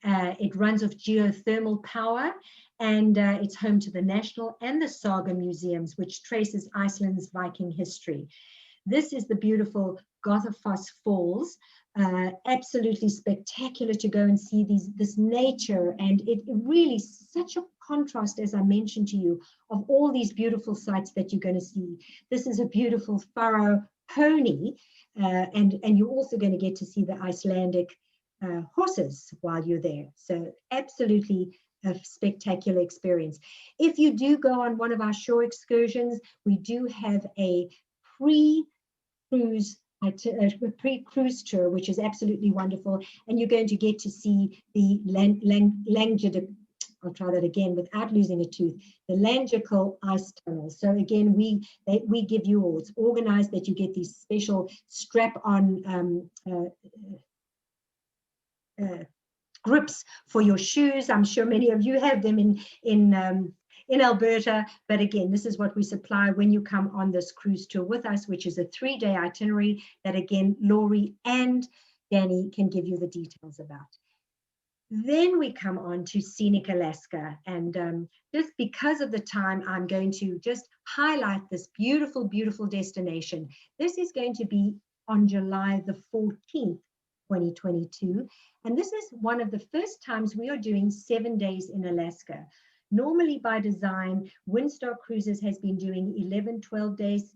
It runs off geothermal power, and it's home to the National and the Saga museums, which traces Iceland's Viking history. This is the beautiful Goðafoss Falls. Absolutely spectacular to go and see this nature, and it really such a contrast, as I mentioned to you, of all these beautiful sites that you're going to see. This is a beautiful furrow pony, and you're also going to get to see the Icelandic horses while you're there. So absolutely a spectacular experience. If you do go on one of our shore excursions, we do have a pre-cruise tour, which is absolutely wonderful, and you're going to get to see the I'll try that again without losing a tooth, the Langjökull ice tunnel. So again, we give you, or it's organized that you get these special strap-on grips for your shoes. I'm sure many of you have them in Alberta, but again, this is what we supply when you come on this cruise tour with us, which is a 3-day itinerary that again, Laurie and Danny can give you the details about. Then we come on to scenic Alaska, and just because of the time, I'm going to just highlight this beautiful, beautiful destination. This is going to be on July the 14th, 2022, and this is one of the first times we are doing 7 days in Alaska. Normally by design, Windstar Cruises has been doing 11, 12 days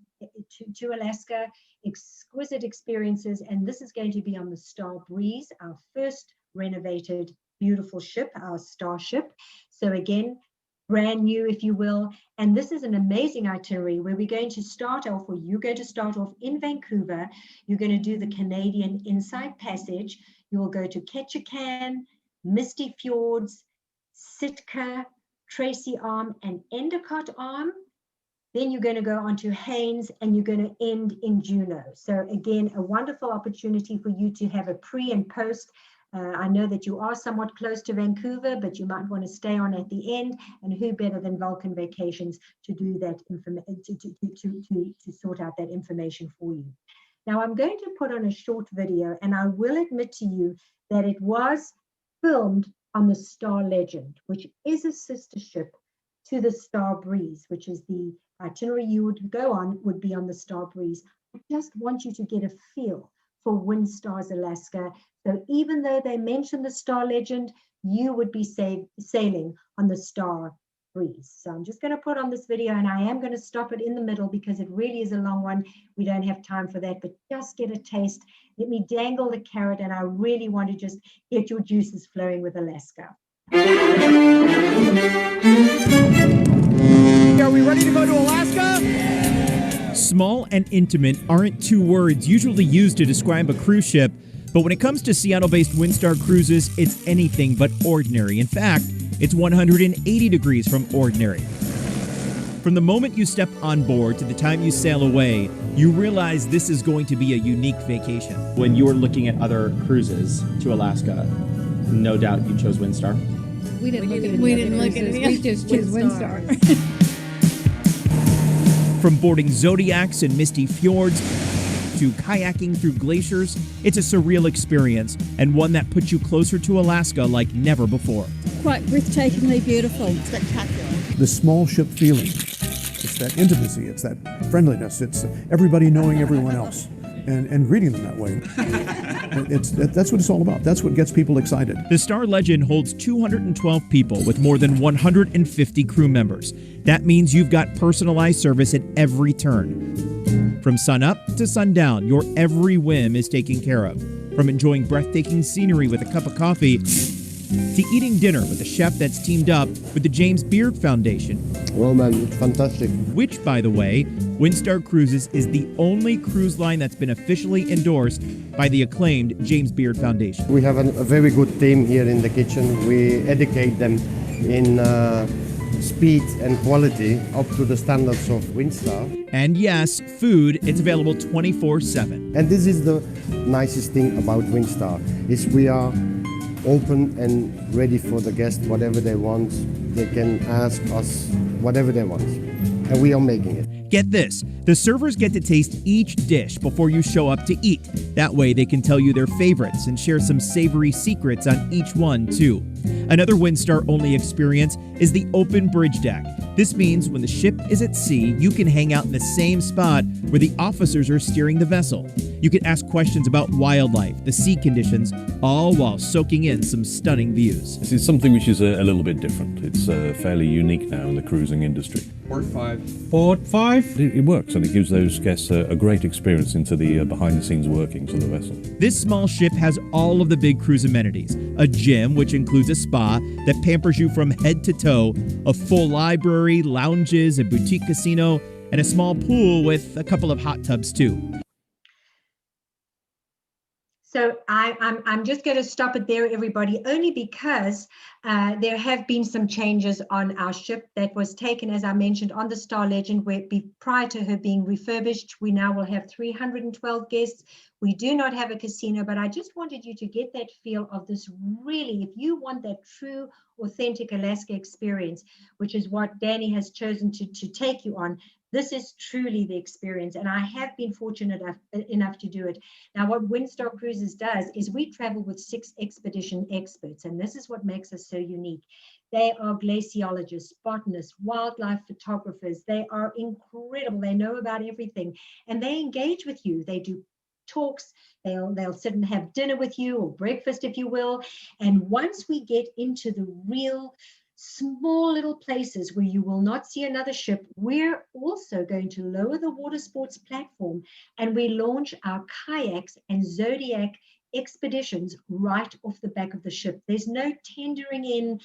to Alaska, exquisite experiences, and this is going to be on the Star Breeze, our first renovated beautiful ship, our Starship. So again, brand new, if you will, and this is an amazing itinerary where we're going to start off, or you're going to start off in Vancouver. You're going to do the Canadian Inside Passage. You will go to Ketchikan, Misty Fjords, Sitka, Tracy Arm, and Endicott Arm. Then you're going to go on to Haines, and you're going to end in Juneau. So again, a wonderful opportunity for you to have a pre and post. I know that you are somewhat close to Vancouver, but you might want to stay on at the end, and who better than Vulcan Vacations to do that to sort out that information for you. Now I'm going to put on a short video, and I will admit to you that it was filmed on the Star Legend, which is a sister ship to the Star Breeze, which is the itinerary you would go on, would be on the Star Breeze. I just want you to get a feel for Windstar's Alaska. So even though they mention the Star Legend, you would be sailing on the Star Breeze. So I'm just going to put on this video, and I am going to stop it in the middle because it really is a long one. We don't have time for that, but just get a taste. Let me dangle the carrot, and I really want to just get your juices flowing with Alaska.
Are we ready to go to Alaska?
Small and intimate aren't two words usually used to describe a cruise ship, but when it comes to Seattle-based Windstar Cruises, it's anything but ordinary. In fact, it's 180 degrees from ordinary. From the moment you step on board to the time you sail away, you realize this is going to be a unique vacation.
When you were looking at other cruises to Alaska, no doubt you chose Windstar.
We didn't look at it. We just chose Windstar.
From boarding zodiacs and misty fjords to kayaking through glaciers, it's a surreal experience and one that puts you closer to Alaska like never before.
Quite breathtakingly beautiful.
Spectacular. The small ship feeling. It's that intimacy. It's that friendliness. It's everybody knowing everyone else and greeting them that way. That's what it's all about. That's what gets people excited.
The Star Legend holds 212 people with more than 150 crew members. That means you've got personalized service at every turn. From sun up to sundown, your every whim is taken care of. From enjoying breathtaking scenery with a cup of coffee to eating dinner with a chef that's teamed up with the James Beard Foundation.
Well, man, it's fantastic.
Which, by the way, Windstar Cruises is the only cruise line that's been officially endorsed by the acclaimed James Beard Foundation.
We have a very good team here in the kitchen. We educate them in speed and quality up to the standards of Windstar.
And yes, food, it's available 24/7.
And this is the nicest thing about Windstar, is we are open and ready for the guests, whatever they want. They can ask us whatever they want, and we are making it.
Get this, the servers get to taste each dish before you show up to eat. That way they can tell you their favorites and share some savory secrets on each one too. Another Windstar-only experience is the open bridge deck. This means when the ship is at sea, you can hang out in the same spot where the officers are steering the vessel. You can ask questions about wildlife, the sea conditions, all while soaking in some stunning views.
This is something which is a little bit different. It's fairly unique now in the cruising industry.
Port 5.
Port 5?
It works, and it gives those guests a great experience into the behind-the-scenes workings of the vessel.
This small ship has all of the big cruise amenities. A gym, which includes a spa that pampers you from head to toe, a full library, lounges, a boutique casino, and a small pool with a couple of hot tubs too.
So I'm just going to stop it there, everybody, only because there have been some changes on our ship that was taken, as I mentioned, on the Star Legend, where prior to her being refurbished, we now will have 312 guests. We do not have a casino, but I just wanted you to get that feel of this really, if you want that true, authentic Alaska experience, which is what Danny has chosen to take you on. This is truly the experience, and I have been fortunate enough to do it. Now, what Windstar Cruises does is we travel with 6 expedition experts, and this is what makes us so unique. They are glaciologists, botanists, wildlife photographers. They are incredible. They know about everything, and they engage with you. They do talks. They'll sit and have dinner with you, or breakfast, if you will. And once we get into the real small little places where you will not see another ship, we're also going to lower the water sports platform, and we launch our kayaks and Zodiac expeditions right off the back of the ship. There's no tendering in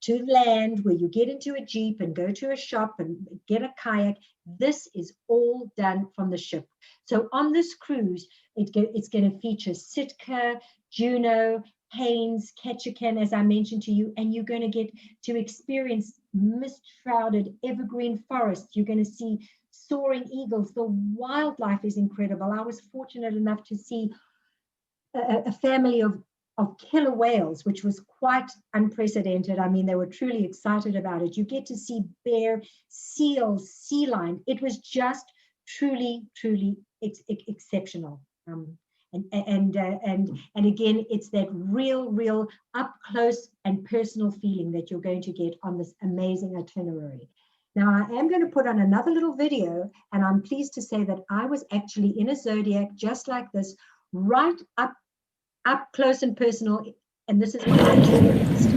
to land where you get into a Jeep and go to a shop and get a kayak. This is all done from the ship. So on this cruise, it's going to feature Sitka, Juneau, Haines, Ketchikan, as I mentioned to you, and you're going to get to experience mist-shrouded evergreen forests. You're going to see soaring eagles. The wildlife is incredible. I was fortunate enough to see a family of killer whales, which was quite unprecedented. I mean, they were truly excited about it. You get to see bear, seals, sea lion. It was just truly exceptional. And again, it's that real up close and personal feeling that you're going to get on this amazing itinerary. Now, I am going to put on another little video, and I'm pleased to say that I was actually in a Zodiac just like this, right up close and personal, and this is what I experienced.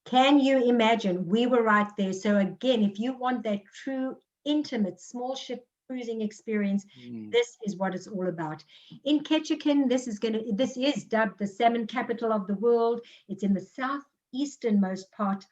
Can you imagine? We were right there. So again, if you want that true, intimate, small ship cruising experience, this is what it's all about. In Ketchikan, this is dubbed the salmon capital of the world. It's in the southeasternmost part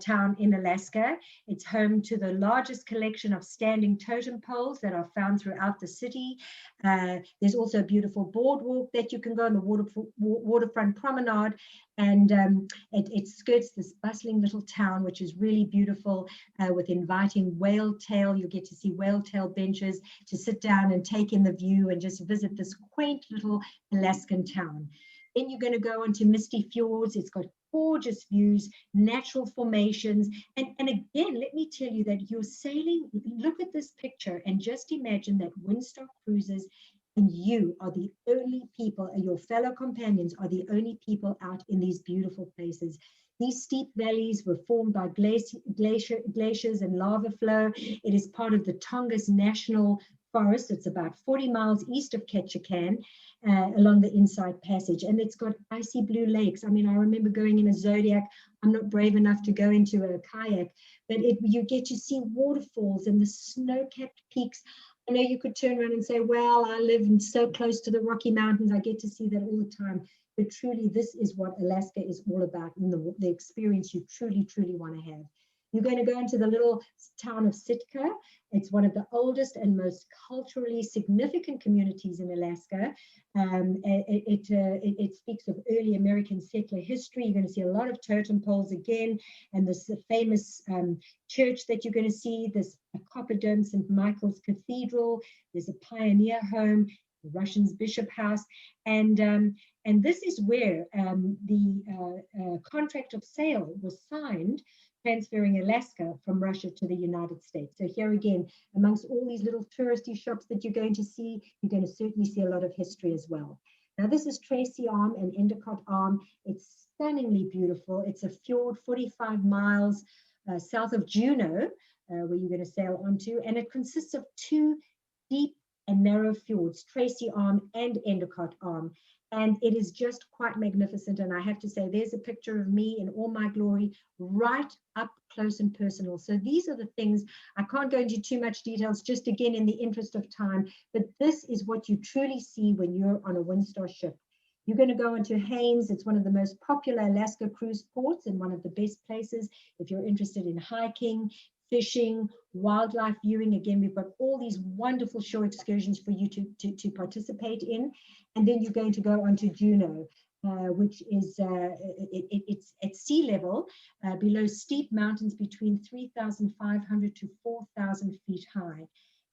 town in Alaska. It's home to the largest collection of standing totem poles that are found throughout the city. There's also a beautiful boardwalk that you can go on the waterfront promenade, and it skirts this bustling little town, which is really beautiful, with inviting whale tail. You get to see whale tail benches to sit down and take in the view and just visit this quaint little Alaskan town. Then you're going to go into misty fjords. It's got gorgeous views, natural formations. And again, let me tell you that you're sailing, look at this picture and just imagine that Windstar Cruises And you are the only people, and your fellow companions are the only people out in these beautiful places. These steep valleys were formed by glaciers and lava flow. It is part of the Tongass National Forest. It's about 40 miles east of Ketchikan, along the Inside Passage. And it's got icy blue lakes. I mean, I remember going in a Zodiac. I'm not brave enough to go into a kayak, but you get to see waterfalls and the snow-capped peaks. I know you could turn around and say, well, I live so close to the Rocky Mountains. I get to see that all the time. But truly, this is what Alaska is all about, and the experience you truly, truly want to have. You're going to go into the little town of Sitka. It's one of the oldest and most culturally significant communities in Alaska. It speaks of early American settler history. You're going to see a lot of totem poles again, and this famous church that you're going to see, this copper dome St. Michael's Cathedral. There's a pioneer home, the Russians Bishop House, and this is where the contract of sale was signed, transferring Alaska from Russia to the United States. So here again, amongst all these little touristy shops that you're going to see, you're going to certainly see a lot of history as well. Now, this is Tracy Arm and Endicott Arm. It's stunningly beautiful. It's a fjord 45 miles south of Juneau, where you're going to sail onto, and it consists of two deep and narrow fjords, Tracy Arm and Endicott Arm. And it is just quite magnificent. And I have to say, there's a picture of me in all my glory, right up close and personal. So these are the things, I can't go into too much details, just again, in the interest of time, but this is what you truly see when you're on a Windstar ship. You're going to go into Haines. It's one of the most popular Alaska cruise ports and one of the best places if you're interested in hiking, fishing, wildlife viewing. Again, we've got all these wonderful shore excursions for you to participate in. And then you're going to go on to Juneau, which is, it's at sea level, below steep mountains between 3,500 to 4,000 feet high.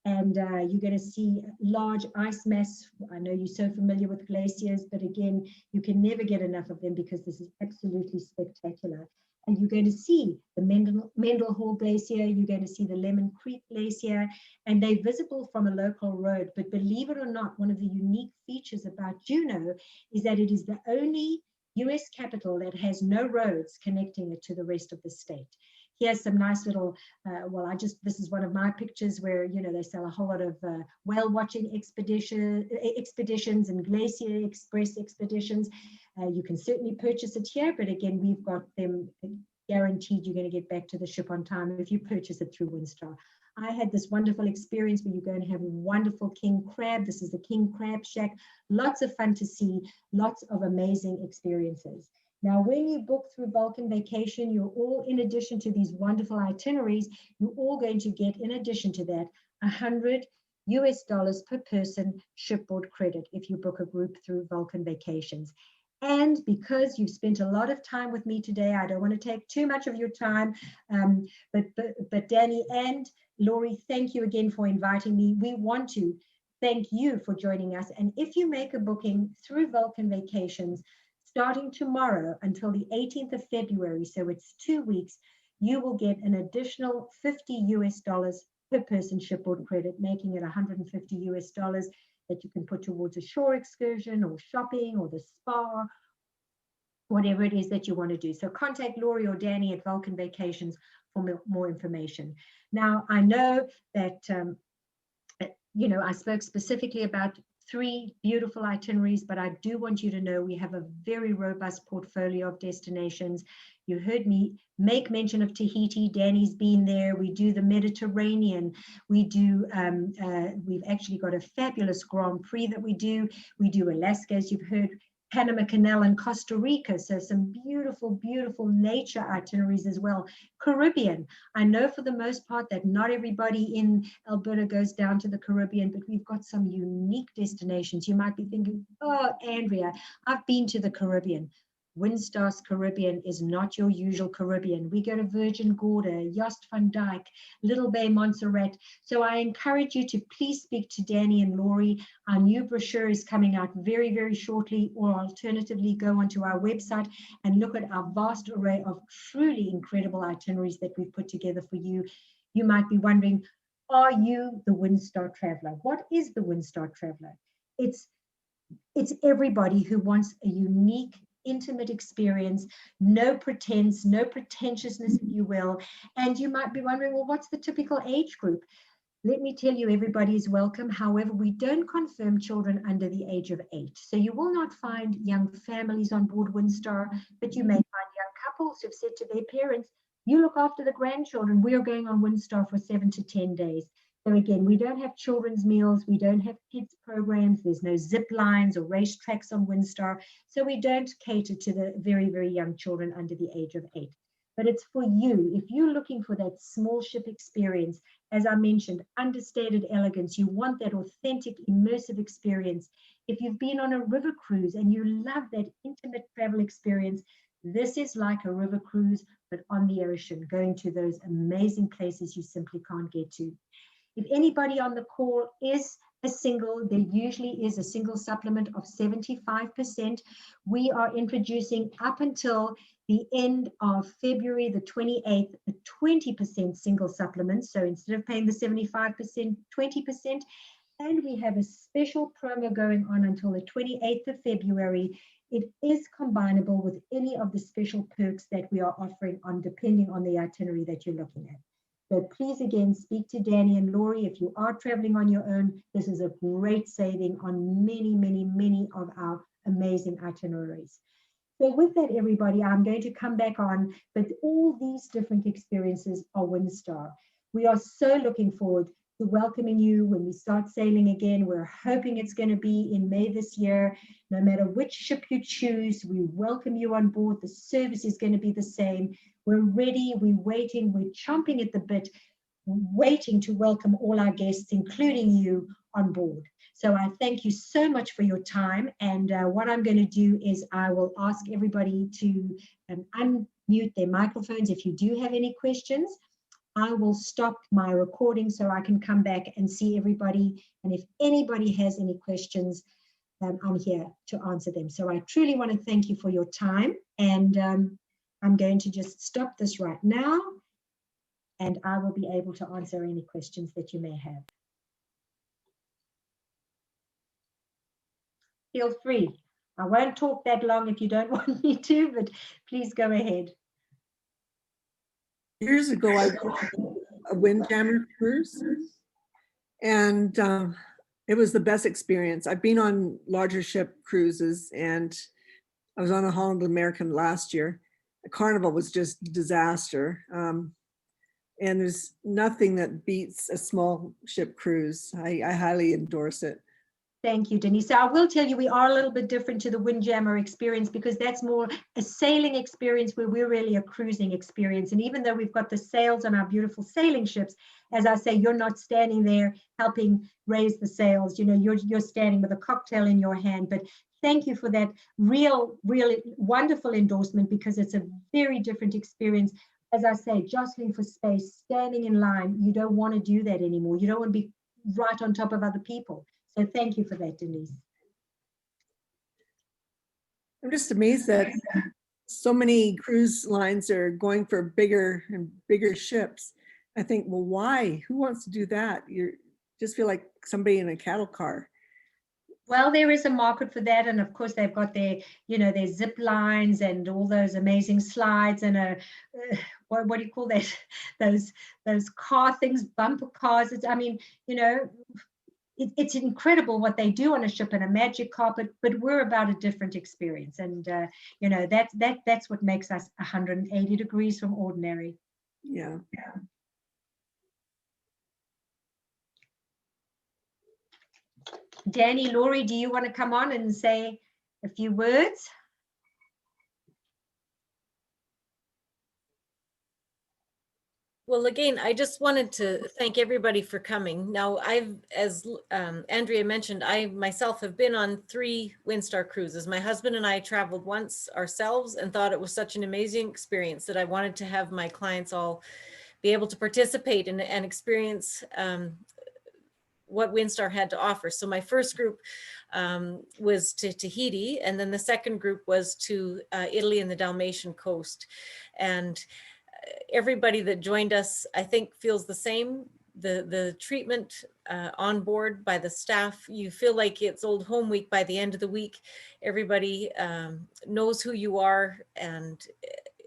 And you're going to see large ice mass. I know you're so familiar with glaciers, but again, you can never get enough of them because this is absolutely spectacular. And you're going to see the Mendelsohn Glacier, you're going to see the Lemon Creek Glacier, and they're visible from a local road. But believe it or not, one of the unique features about Juneau is that it is the only US capital that has no roads connecting it to the rest of the state. Here's some nice little, this is one of my pictures where, you know, they sell a whole lot of whale watching expeditions and glacier express expeditions. You can certainly purchase it here, but again, we've got them guaranteed you're going to get back to the ship on time if you purchase it through Windstar. I had this wonderful experience where you're going to have a wonderful king crab. This is the King Crab Shack. Lots of fun to see, lots of amazing experiences. Now, when you book through Vulcan Vacation, you're all, in addition to these wonderful itineraries, you're all going to get, in addition to that, $100 per person shipboard credit if you book a group through Vulcan Vacations. And because you've spent a lot of time with me today, I don't want to take too much of your time, but Danny and Laurie, thank you again for inviting me. We want to thank you for joining us. And if you make a booking through Vulcan Vacations, starting tomorrow until the 18th of February, so it's 2 weeks, you will get an additional $50 per person shipboard credit, making it $150 that you can put towards a shore excursion or shopping or the spa, whatever it is that you want to do. So contact Laurie or Danny at Vulcan Vacations for more information. Now, I know that, you know, I spoke specifically about 3 beautiful itineraries, but I do want you to know we have a very robust portfolio of destinations. You heard me make mention of Tahiti. Danny's been there. We do the Mediterranean. We do, we've actually got a fabulous Grand Prix that we do. We do Alaska, as you've heard, Panama Canal and Costa Rica. So some beautiful, beautiful nature itineraries as well. Caribbean. I know for the most part that not everybody in Alberta goes down to the Caribbean, but we've got some unique destinations. You might be thinking, oh, Andrea, I've been to the Caribbean. Windstar's Caribbean is not your usual Caribbean. We go to Virgin Gorda, Yost Van Dyke, Little Bay, Montserrat. So I encourage you to please speak to Danny and Laurie. Our new brochure is coming out very, very shortly, or alternatively go onto our website and look at our vast array of truly incredible itineraries that we've put together for you. You might be wondering, are you the Windstar Traveler? What is the Windstar Traveler? it's everybody who wants a unique, intimate experience, no pretense, no pretentiousness, if you will. And you might be wondering, well, what's the typical age group? Let me tell you, everybody is welcome. However, we don't confirm children under the age of 8. So you will not find young families on board Windstar, but you may find young couples who've said to their parents, you look after the grandchildren. We are going on Windstar for 7 to 10 days. So again, we don't have children's meals. We don't have kids programs. There's no zip lines or racetracks on Windstar. So we don't cater to the very, very young children under the age of 8. But it's for you. If you're looking for that small ship experience, as I mentioned, understated elegance, you want that authentic, immersive experience. If you've been on a river cruise and you love that intimate travel experience, this is like a river cruise, but on the ocean, going to those amazing places you simply can't get to. If anybody on the call is a single, there usually is a single supplement of 75%. We are introducing up until the end of February the 28th, a 20% single supplement. So instead of paying the 75%, 20%. And we have a special promo going on until the 28th of February. It is combinable with any of the special perks that we are offering on, depending on the itinerary that you're looking at. So please, again, speak to Danny and Laurie. If you are traveling on your own, this is a great saving on many, many, many of our amazing itineraries. So with that, everybody, I'm going to come back on, but all these different experiences are Windstar. We are so looking forward to welcoming you when we start sailing again. We're hoping it's going to be in May this year. No matter which ship you choose, we welcome you on board. The service is going to be the same. We're ready, we're waiting, we're chomping at the bit, waiting to welcome all our guests, including you, on board. So I thank you so much for your time. And what I'm going to do is I will ask everybody to unmute their microphones. If you do have any questions, I will stop my recording so I can come back and see everybody. And if anybody has any questions, I'm here to answer them. So I truly want to thank you for your time. And I'm going to just stop this right now, and I will be able to answer any questions that you may have. Feel free. I won't talk that long if you don't want me to, but please go ahead.
Years ago, I went on a Windjammer cruise, and it was the best experience. I've been on larger ship cruises, and I was on a Holland American last year. The Carnival was just a disaster. And there's nothing that beats a small ship cruise. I highly endorse it.
Thank you, Denise. So I will tell you, we are a little bit different to the Windjammer experience because that's more a sailing experience where we're really a cruising experience. And even though we've got the sails on our beautiful sailing ships, as I say, you're not standing there helping raise the sails. You know, you're standing with a cocktail in your hand. But thank you for that really wonderful endorsement, because it's a very different experience. As I say, jostling for space, standing in line, you don't want to do that anymore. You don't want to be right on top of other people. So thank you for that, Denise.
I'm just amazed that so many cruise lines are going for bigger and bigger ships. I think, well, why? Who wants to do that? You just feel like somebody in a cattle car.
Well, there is a market for that, and of course they've got their, their zip lines and all those amazing slides and what do you call that? Those car things, bumper cars. It's incredible what they do on a ship and a magic carpet, but we're about a different experience, and that's what makes us 180 degrees from ordinary.
Yeah.
Danny, Laurie, do you want to come on and say a few words?
Well, again, I just wanted to thank everybody for coming. Now, as Andrea mentioned, I myself have been on 3 Windstar cruises. My husband and I traveled once ourselves and thought it was such an amazing experience that I wanted to have my clients all be able to participate and experience what Windstar had to offer. So my first group was to Tahiti, and then the second group was to Italy and the Dalmatian coast. And everybody that joined us, I think, feels the same. the treatment on board by the staff. You feel like it's old home week by the end of the week. Everybody knows who you are, and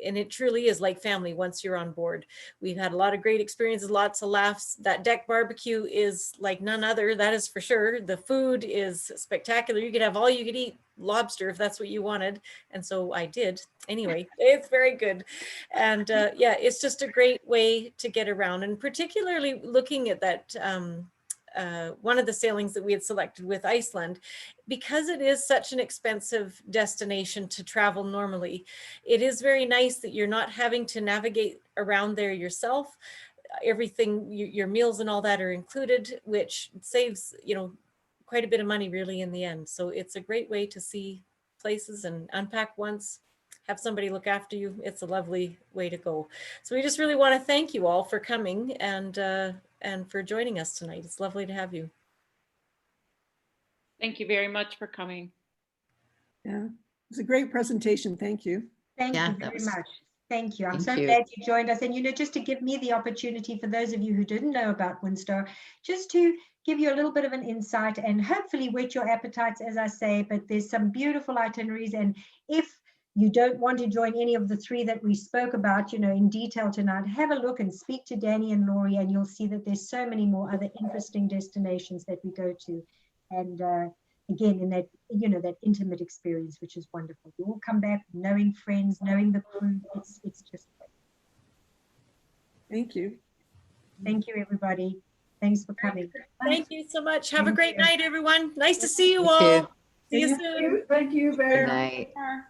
it truly is like family once you're on board. We've had a lot of great experiences, lots of laughs. That deck barbecue is like none other, that is for sure. The food is spectacular. You could have all you could eat lobster if that's what you wanted. And so I did. Anyway, it's very good. And yeah, it's just a great way to get around. And particularly looking at that, one of the sailings that we had selected with Iceland, because it is such an expensive destination to travel normally, it is very nice that you're not having to navigate around there yourself. Everything, your meals and all that are included, which saves, you know, quite a bit of money really in the end. So it's a great way to see places and unpack once, have somebody look after you. It's a lovely way to go. So we just really want to thank you all for coming and for joining us tonight. It's lovely to have you.
Thank you very much for coming.
Yeah, it's a great presentation. Thank you.
Thank you very much. Thank you. I'm so glad you joined us. And, you know, just to give me the opportunity for those of you who didn't know about Windstar, just to give you a little bit of an insight and hopefully whet your appetites, as I say, but there's some beautiful itineraries. And if you don't want to join any of the three that we spoke about, you know, in detail tonight, have a look and speak to Danny and Laurie, and you'll see that there's so many more other interesting destinations that we go to. And again, in that, you know, that intimate experience, which is wonderful. You all come back knowing friends, knowing the crew. It's just great.
Thank you.
Thank you, everybody. Thanks for coming.
Thank you so much. Have a great night, everyone. Nice to see you all. See you soon.
Thank you very
much.
much.